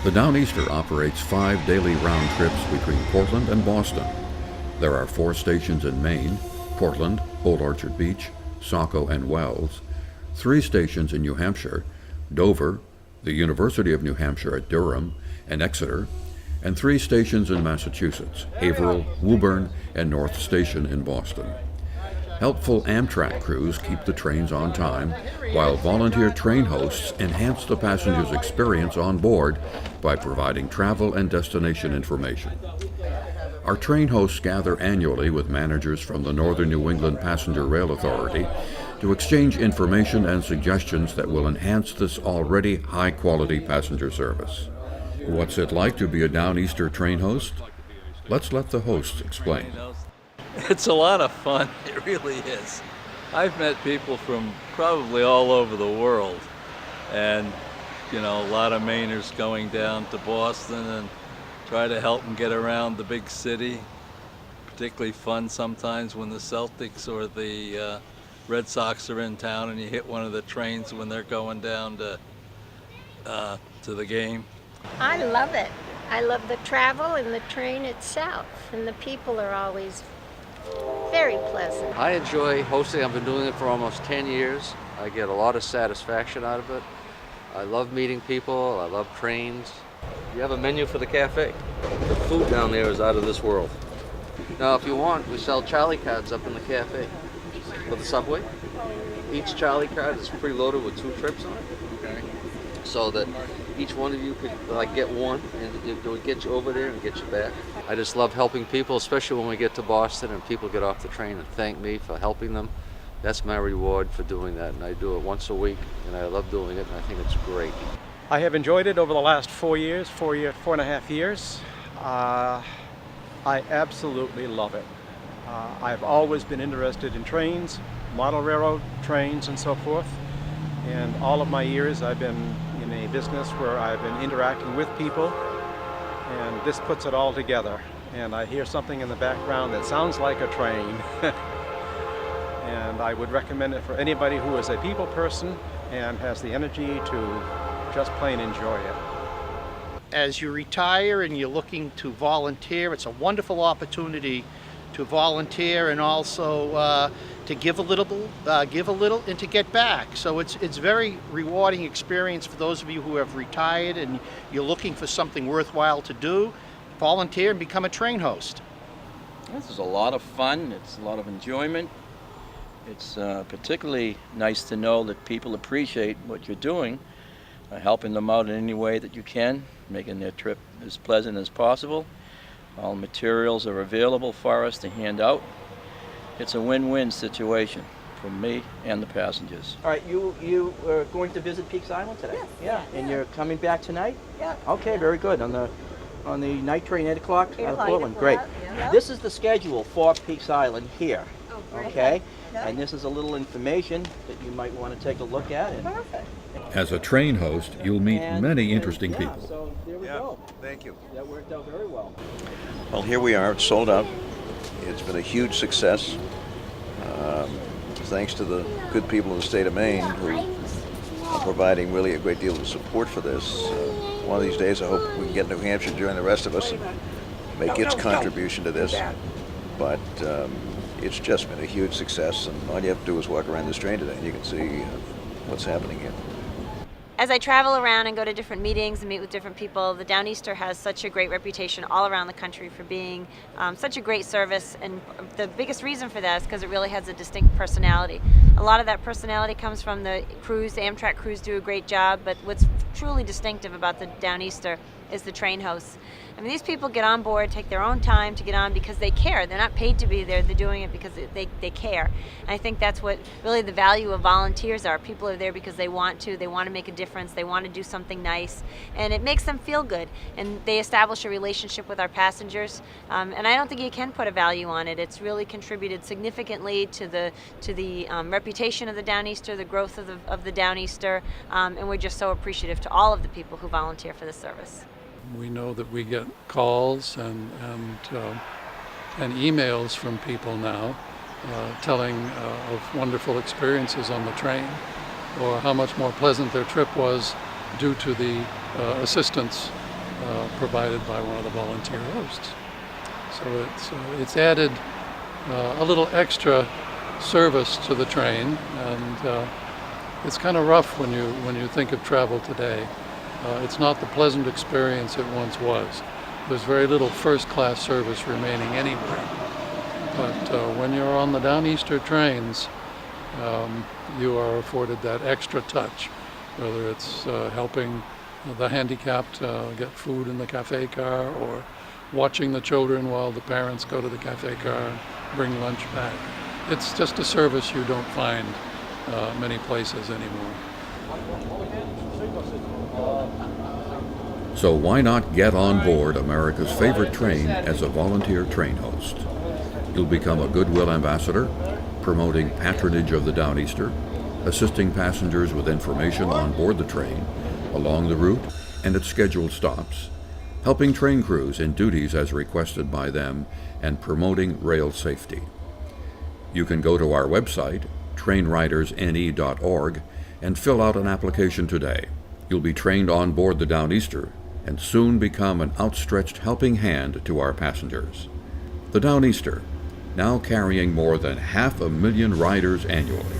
The Downeaster operates 5 daily round trips between Portland and Boston. There are 4 stations in Maine: Portland, Old Orchard Beach, Saco, and Wells; 3 stations in New Hampshire: Dover, the University of New Hampshire at Durham, and Exeter; and 3 stations in Massachusetts: Haverhill, Woburn, and North Station in Boston. Helpful Amtrak crews keep the trains on time, while volunteer train hosts enhance the passenger's experience on board by providing travel and destination information. Our train hosts gather annually with managers from the Northern New England Passenger Rail Authority to exchange information and suggestions that will enhance this already high-quality passenger service. What's it like to be a Downeaster train host? Let's let the hosts explain. It's a lot of fun, it really is. I've met people from probably all over the world, and a lot of Mainers going down to Boston and try to help them get around the big city. Particularly fun sometimes when the Celtics or the Red Sox are in town and you hit one of the trains when they're going down to the game. I love it. I love the travel and the train itself, and the people are always very pleasant. I enjoy hosting. I've been doing it for almost 10 years. I get a lot of satisfaction out of it. I love meeting people. I love trains. You have a menu for the cafe? The food down there is out of this world. Now, if you want, we sell Charlie cards up in the cafe for the subway. Each Charlie card is preloaded with 2 trips on it. Okay. So that each one of you could get one, and it would get you over there and get you back. I just love helping people, especially when we get to Boston and people get off the train and thank me for helping them. That's my reward for doing that, and I do it once a week, and I love doing it, and I think it's great. I have enjoyed it over the last 4 and a half years. I absolutely love it. I've always been interested in trains, model railroad trains, and so forth. And all of my years I've been in a business where I've been interacting with people, and this puts it all together. And I hear something in the background that sounds like a train. And I would recommend it for anybody who is a people person and has the energy to just plain enjoy it. As you retire and you're looking to volunteer, it's a wonderful opportunity to volunteer and also to give a little, and to get back. So it's very rewarding experience for those of you who have retired and you're looking for something worthwhile to do. Volunteer and become a train host. This is a lot of fun. It's a lot of enjoyment. It's particularly nice to know that people appreciate what you're doing, helping them out in any way that you can, making their trip as pleasant as possible. All materials are available for us to hand out. It's a win-win situation for me and the passengers. All right, you are going to visit Peaks Island today? Yes. Yeah, and you're coming back tonight? Yeah. Okay, very good. On the night train, 8 o'clock out of 8 Portland. Great. o'clock, yeah. This is the schedule for Peaks Island here. Oh, great. Okay? Yeah. And this is a little information that you might want to take a look at. And, Perfect. As a train host, you'll meet many interesting yeah, people. So there we go. Thank you. That worked out very well. Well, here we are. It's sold out. It's been a huge success. Thanks to the good people of the state of Maine who are providing really a great deal of support for this. One of these days, I hope we can get New Hampshire to join the rest of us and make its contribution to this. But it's just been a huge success, and all you have to do is walk around this train today and you can see what's happening here. As I travel around and go to different meetings and meet with different people, the Downeaster has such a great reputation all around the country for being such a great service, and the biggest reason for that is because it really has a distinct personality. A lot of that personality comes from the crews. The Amtrak crews do a great job, but what's truly distinctive about the Downeaster is the train hosts. I mean, these people get on board, take their own time to get on because they care. They're not paid to be there. They're doing it because they care. And I think that's what really the value of volunteers are. People are there because they want to make a difference, they want to do something nice, and it makes them feel good. And they establish a relationship with our passengers. And I don't think you can put a value on it. It's really contributed significantly to the reputation of the Downeaster, the growth of the Downeaster, and we're just so appreciative to all of the people who volunteer for the service. We know that we get calls and emails from people now telling of wonderful experiences on the train, or how much more pleasant their trip was due to the assistance provided by one of the volunteer hosts. So it's added a little extra service to the train, and it's kind of rough when you think of travel today. It's not the pleasant experience it once was. There's very little first-class service remaining anywhere. But when you're on the Downeaster trains, you are afforded that extra touch, whether it's helping the handicapped get food in the cafe car, or watching the children while the parents go to the cafe car and bring lunch back. It's just a service you don't find many places anymore. So why not get on board America's favorite train as a volunteer train host? You'll become a Goodwill ambassador, promoting patronage of the Downeaster, assisting passengers with information on board the train, along the route and at scheduled stops, helping train crews in duties as requested by them, and promoting rail safety. You can go to our website, TrainRidersNE.org, and fill out an application today. You'll be trained on board the Downeaster and soon become an outstretched helping hand to our passengers. The Downeaster, now carrying more than 500,000 riders annually.